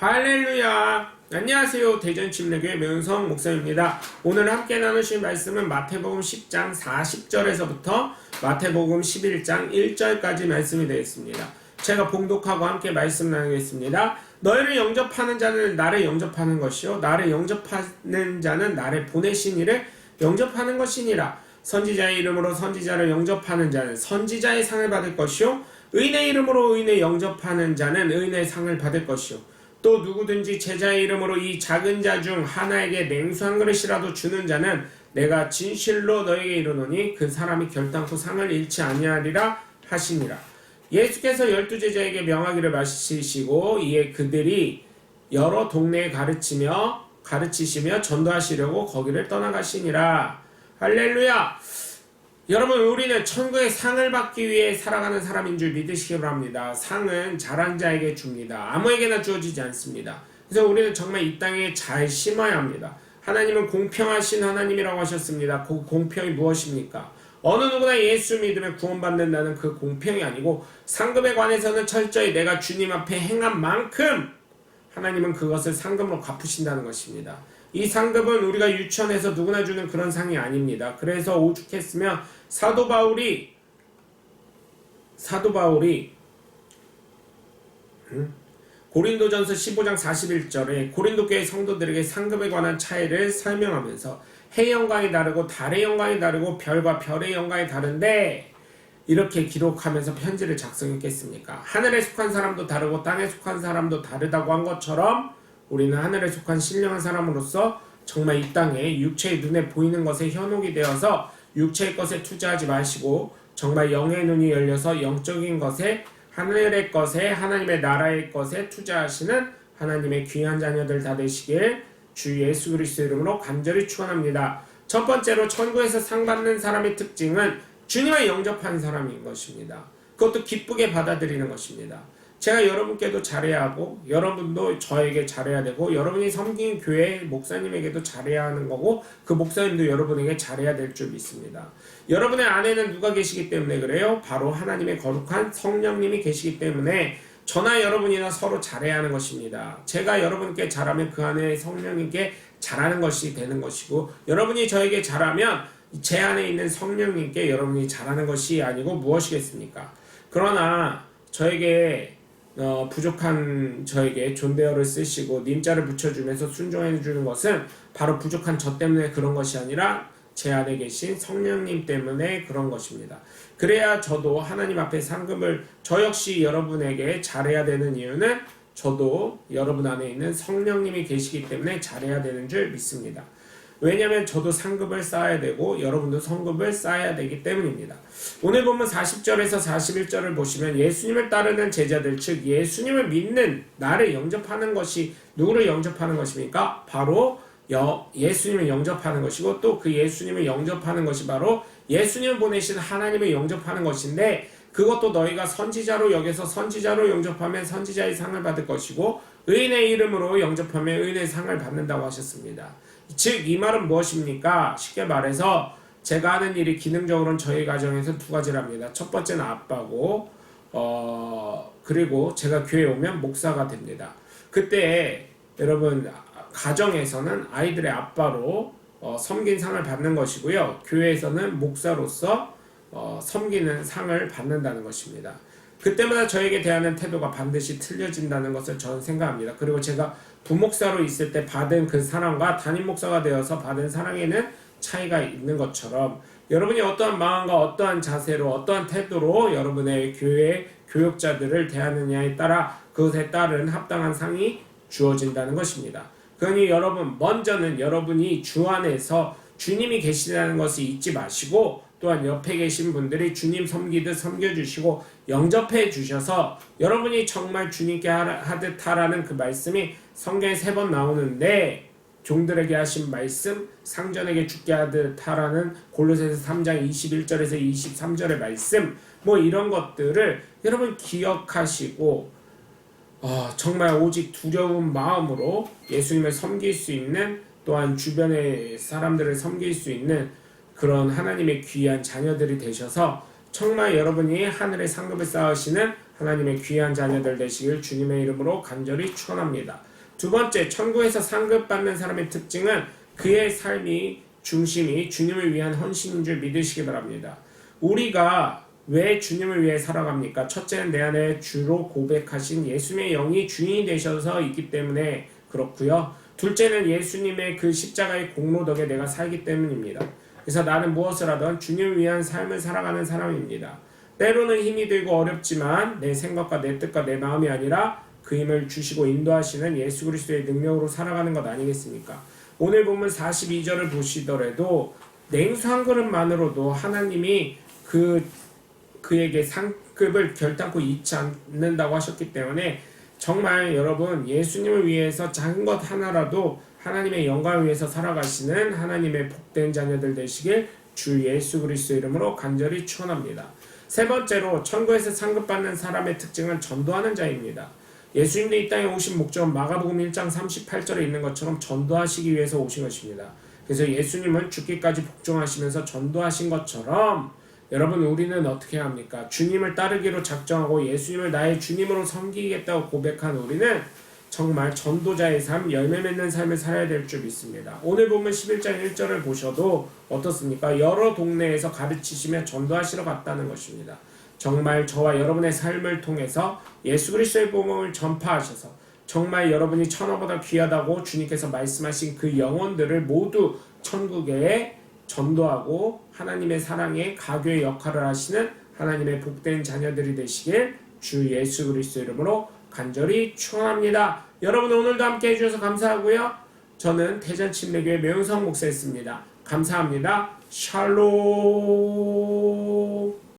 할렐루야. 안녕하세요. 대전침례교회 명성 목사입니다. 오늘 함께 나누실 말씀은 마태복음 10장 40절에서부터 마태복음 11장 1절까지 말씀이 되겠습니다. 제가 봉독하고 함께 말씀 나누겠습니다. 너희를 영접하는 자는 나를 영접하는 것이요 나를 영접하는 자는 나를 보내신 이를 영접하는 것이니라. 선지자의 이름으로 선지자를 영접하는 자는 선지자의 상을 받을 것이요 의인의 이름으로 의인을 영접하는 자는 의인의 상을 받을 것이요 또 누구든지 제자의 이름으로 이 작은 자 중 하나에게 냉수 한 그릇이라도 주는 자는 내가 진실로 너에게 이르노니 그 사람이 결단코 상을 잃지 아니하리라 하시니라. 예수께서 12제자에게 명하기를 마치시고 이에 그들이 여러 동네에 가르치시며 전도하시려고 거기를 떠나가시니라. 할렐루야. 여러분, 우리는 천국의 상을 받기 위해 살아가는 사람인 줄 믿으시기 바랍니다. 상은 잘한 자에게 줍니다. 아무에게나 주어지지 않습니다. 그래서 우리는 정말 이 땅에 잘 심어야 합니다. 하나님은 공평하신 하나님이라고 하셨습니다. 그 공평이 무엇입니까? 어느 누구나 예수 믿으면 구원받는다는 그 공평이 아니고 상급에 관해서는 철저히 내가 주님 앞에 행한 만큼 하나님은 그것을 상급으로 갚으신다는 것입니다. 이 상급은 우리가 유치원에서 누구나 주는 그런 상이 아닙니다. 그래서 오죽했으면 사도 바울이 고린도전서 15장 41절에 고린도 교회 성도들에게 상급에 관한 차이를 설명하면서 해의 영광이 다르고 달의 영광이 다르고 별과 별의 영광이 다른데 이렇게 기록하면서 편지를 작성했겠습니까? 하늘에 속한 사람도 다르고 땅에 속한 사람도 다르다고 한 것처럼 우리는 하늘에 속한 신령한 사람으로서 정말 이 땅에 육체의 눈에 보이는 것에 현혹이 되어서 육체의 것에 투자하지 마시고 정말 영의 눈이 열려서 영적인 것에 하늘의 것에 하나님의 나라의 것에 투자하시는 하나님의 귀한 자녀들 다 되시길 주 예수 그리스도 이름으로 간절히 축원합니다. 첫 번째로 천국에서 상 받는 사람의 특징은 주님을 영접하는 사람인 것입니다. 그것도 기쁘게 받아들이는 것입니다. 제가 여러분께도 잘해야 하고 여러분도 저에게 잘해야 되고 여러분이 섬긴 교회 목사님에게도 잘해야 하는 거고 그 목사님도 여러분에게 잘해야 될 줄 믿습니다. 여러분의 안에는 누가 계시기 때문에 그래요? 바로 하나님의 거룩한 성령님이 계시기 때문에 저나 여러분이나 서로 잘해야 하는 것입니다. 제가 여러분께 잘하면 그 안에 성령님께 잘하는 것이 되는 것이고 여러분이 저에게 잘하면 제 안에 있는 성령님께 여러분이 잘하는 것이 아니고 무엇이겠습니까? 그러나 저에게 부족한 저에게 존대어를 쓰시고 님자를 붙여주면서 순종해 주는 것은 바로 부족한 저 때문에 그런 것이 아니라 제 안에 계신 성령님 때문에 그런 것입니다. 그래야 저도 하나님 앞에 상급을 저 역시 여러분에게 잘해야 되는 이유는 저도 여러분 안에 있는 성령님이 계시기 때문에 잘해야 되는 줄 믿습니다. 왜냐하면 저도 상급을 쌓아야 되고 여러분도 성급을 쌓아야 되기 때문입니다. 오늘 본문 40절에서 41절을 보시면 예수님을 따르는 제자들 즉 예수님을 믿는 나를 영접하는 것이 누구를 영접하는 것입니까? 바로 예수님을 영접하는 것이고 또 그 예수님을 영접하는 것이 바로 예수님을 보내신 하나님을 영접하는 것인데 그것도 너희가 선지자로 여겨서 선지자로 영접하면 선지자의 상을 받을 것이고 의인의 이름으로 영접하면 의인의 상을 받는다고 하셨습니다. 즉 이 말은 무엇입니까? 쉽게 말해서 제가 하는 일이 기능적으로는 저희 가정에서 두 가지랍니다. 첫 번째는 아빠고 그리고 제가 교회에 오면 목사가 됩니다. 그때 여러분 가정에서는 아이들의 아빠로 섬긴 상을 받는 것이고요. 교회에서는 목사로서 섬기는 상을 받는다는 것입니다. 그때마다 저에게 대하는 태도가 반드시 틀려진다는 것을 저는 생각합니다. 그리고 제가 부목사로 있을 때 받은 그 사랑과 담임 목사가 되어서 받은 사랑에는 차이가 있는 것처럼 여러분이 어떠한 마음과 어떠한 자세로 어떠한 태도로 여러분의 교회 교육자들을 대하느냐에 따라 그것에 따른 합당한 상이 주어진다는 것입니다. 그러니 여러분 먼저는 여러분이 주 안에서 주님이 계시다는 것을 잊지 마시고 또한 옆에 계신 분들이 주님 섬기듯 섬겨주시고 영접해 주셔서 여러분이 정말 주님께 하듯 하라는 그 말씀이 성경에 3번 나오는데 종들에게 하신 말씀, 상전에게 죽게 하듯 하라는 골로새서 3장 21절에서 23절의 말씀 이런 것들을 여러분 기억하시고 정말 오직 두려운 마음으로 예수님을 섬길 수 있는 또한 주변의 사람들을 섬길 수 있는 그런 하나님의 귀한 자녀들이 되셔서 정말 여러분이 하늘의 상급을 쌓으시는 하나님의 귀한 자녀들 되시길 주님의 이름으로 간절히 축원합니다. 두 번째, 천국에서 상급받는 사람의 특징은 그의 삶이 중심이 주님을 위한 헌신인 줄 믿으시기 바랍니다. 우리가 왜 주님을 위해 살아갑니까? 첫째는 내 안에 주로 고백하신 예수님의 영이 주인이 되셔서 있기 때문에 그렇고요. 둘째는 예수님의 그 십자가의 공로 덕에 내가 살기 때문입니다. 그래서 나는 무엇을 하든 주님을 위한 삶을 살아가는 사람입니다. 때로는 힘이 들고 어렵지만 내 생각과 내 뜻과 내 마음이 아니라 그 힘을 주시고 인도하시는 예수 그리스도의 능력으로 살아가는 것 아니겠습니까? 오늘 보면 42절을 보시더라도 냉수 한 그릇만으로도 하나님이 그에게 상급을 결단코 잊지 않는다고 하셨기 때문에 정말 여러분 예수님을 위해서 작은 것 하나라도 하나님의 영광을 위해서 살아가시는 하나님의 복된 자녀들 되시길 주 예수 그리스도 이름으로 간절히 축원합니다. 세 번째로 천국에서 상급받는 사람의 특징은 전도하는 자입니다. 예수님도 이 땅에 오신 목적은 마가복음 1장 38절에 있는 것처럼 전도하시기 위해서 오신 것입니다. 그래서 예수님은 죽기까지 복종하시면서 전도하신 것처럼 여러분 우리는 어떻게 합니까? 주님을 따르기로 작정하고 예수님을 나의 주님으로 섬기겠다고 고백한 우리는 정말 전도자의 삶, 열매 맺는 삶을 살아야 될 줄 믿습니다. 오늘 보면 11장 1절을 보셔도 어떻습니까? 여러 동네에서 가르치시며 전도하시러 갔다는 것입니다. 정말 저와 여러분의 삶을 통해서 예수 그리스도의 복음을 전파하셔서 정말 여러분이 천하보다 귀하다고 주님께서 말씀하신 그 영혼들을 모두 천국에 전도하고 하나님의 사랑의 가교의 역할을 하시는 하나님의 복된 자녀들이 되시길 주 예수 그리스도 이름으로 간절히 축원합니다. 여러분 오늘도 함께 해주셔서 감사하고요. 저는 대전침례교회 매운성 목사였습니다. 감사합니다. 샬롬.